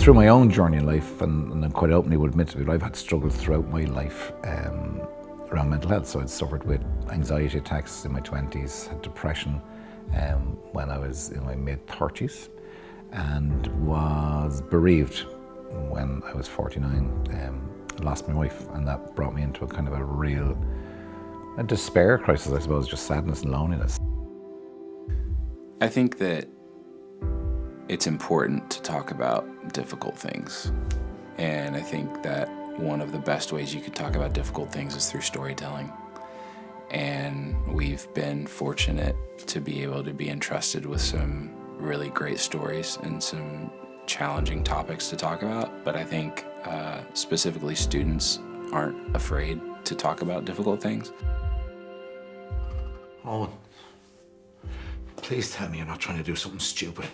through my own journey in life, and I quite openly would admit to it, I've had struggles throughout my life around mental health. So I'd suffered with anxiety attacks in my 20s, had depression when I was in my mid-30s, and was bereaved when I was 49. Lost my wife, and that brought me into a kind of a despair crisis, I suppose, just sadness and loneliness. I think that it's important to talk about difficult things. And I think that one of the best ways you could talk about difficult things is through storytelling. And we've been fortunate to be able to be entrusted with some really great stories and some challenging topics to talk about. But I think specifically students aren't afraid to talk about difficult things. Owen, please tell me you're not trying to do something stupid.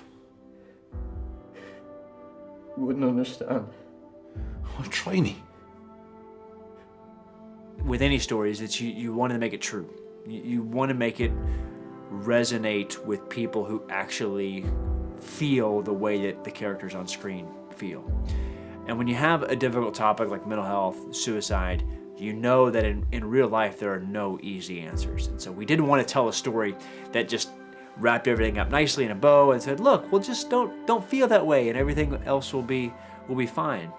You wouldn't understand. Well, try me. With any stories, it's you want to make it true. You want to make it resonate with people who actually feel the way that the characters on screen feel. And when you have a difficult topic like mental health, suicide, you know that in real life there are no easy answers. And so we didn't want to tell a story that just wrapped everything up nicely in a bow and said, look, well, just don't feel that way and everything else will be fine.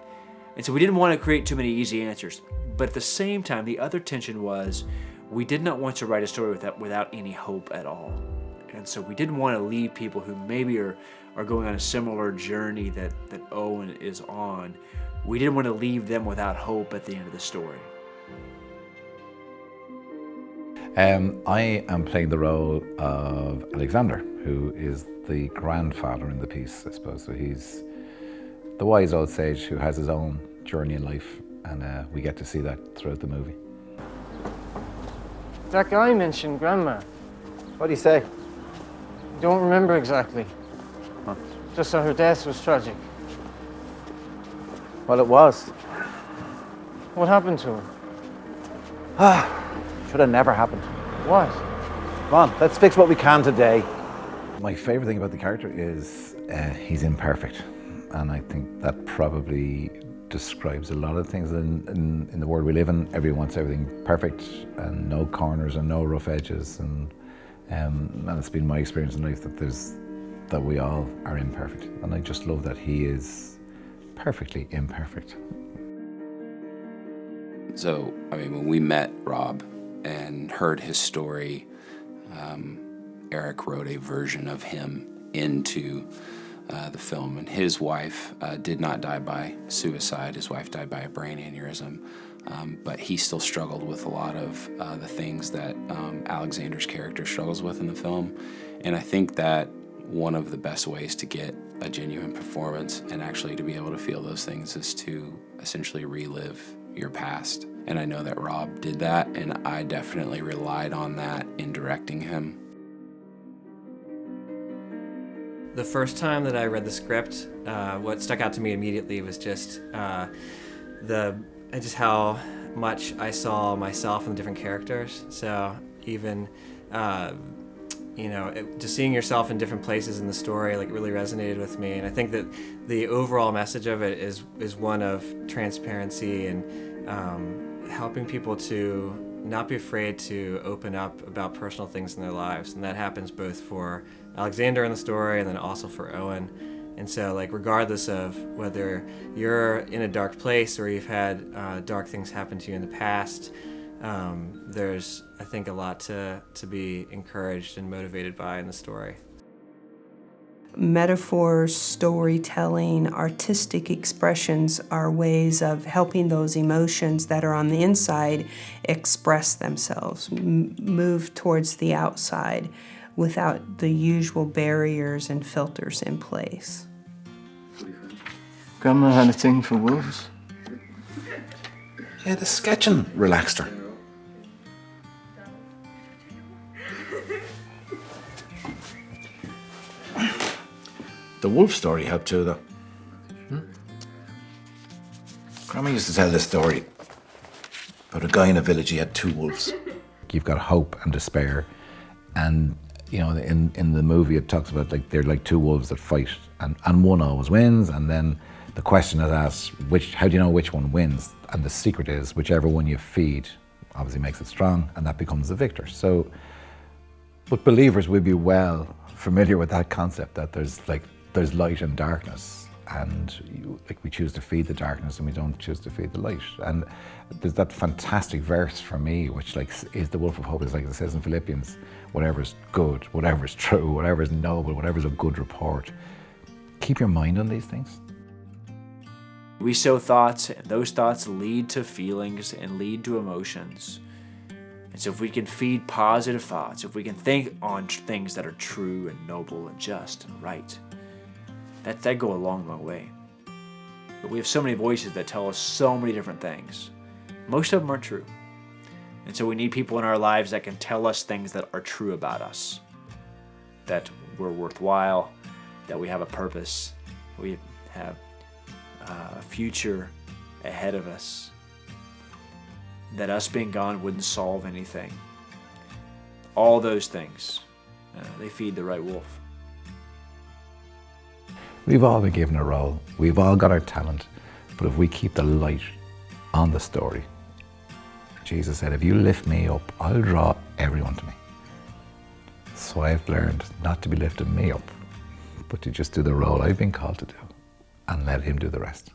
And so we didn't want to create too many easy answers. But at the same time, the other tension was we did not want to write a story without any hope at all. And so we didn't want to leave people who maybe are going on a similar journey that Owen is on. We didn't want to leave them without hope at the end of the story. I am playing the role of Alexander, who is the grandfather in the piece, I suppose. So he's the wise old sage who has his own journey in life, and we get to see that throughout the movie. That guy mentioned Grandma. What do you say? Don't remember exactly. Huh. Just that her death was tragic. Well, it was. What happened to her? Should have never happened. What? Come on, let's fix what we can today. My favourite thing about the character is he's imperfect, and I think that probably describes a lot of things in the world we live in. Everyone wants everything perfect and no corners and no rough edges, and it's been my experience in life that we all are imperfect, and I just love that he is perfectly imperfect. So, I mean, when we met Rob and heard his story, Eric wrote a version of him into the film, and his wife did not die by suicide. His wife died by a brain aneurysm, but he still struggled with a lot of the things that Alexander's character struggles with in the film. And I think that one of the best ways to get a genuine performance and actually to be able to feel those things is to essentially relive your past. And I know that Rob did that, and I definitely relied on that in directing him. The first time that I read the script, what stuck out to me immediately was just how much I saw myself in the different characters. So even just seeing yourself in different places in the story really resonated with me. And I think that the overall message of it is one of transparency and helping people to not be afraid to open up about personal things in their lives. And that happens both for Alexander in the story and then also for Owen. And so regardless of whether you're in a dark place or you've had dark things happen to you in the past, there's, I think, a lot to be encouraged and motivated by in the story. Metaphors, storytelling, artistic expressions are ways of helping those emotions that are on the inside express themselves, move towards the outside without the usual barriers and filters in place. Grandma had a thing for wolves. Yeah, the sketching relaxed her. The wolf story helped too, though. Grandma used to tell this story about a guy in a village. He had 2 wolves. You've got hope and despair, and in the movie it talks about they're like 2 wolves that fight, and one always wins, and then the question is asked, how do you know which one wins? And the secret is whichever one you feed obviously makes it strong, and that becomes the victor. So, but believers will be well familiar with that concept, that there's light and darkness, and we choose to feed the darkness and we don't choose to feed the light. And there's that fantastic verse for me, which is the wolf of hope. It's like it says in Philippians, whatever is good, whatever is true, whatever is noble, whatever is a good report. Keep your mind on these things. We sow thoughts, and those thoughts lead to feelings and lead to emotions. And so if we can feed positive thoughts, if we can think on things that are true and noble and just and right, that go a long, long way. But we have so many voices that tell us so many different things. Most of them aren't true. And so we need people in our lives that can tell us things that are true about us, that we're worthwhile, that we have a purpose, we have a future ahead of us, that us being gone wouldn't solve anything. All those things, they feed the right wolf. We've all been given a role. We've all got our talent. But if we keep the light on the story, Jesus said, if you lift me up, I'll draw everyone to me. So I've learned not to be lifting me up, but to just do the role I've been called to do and let him do the rest.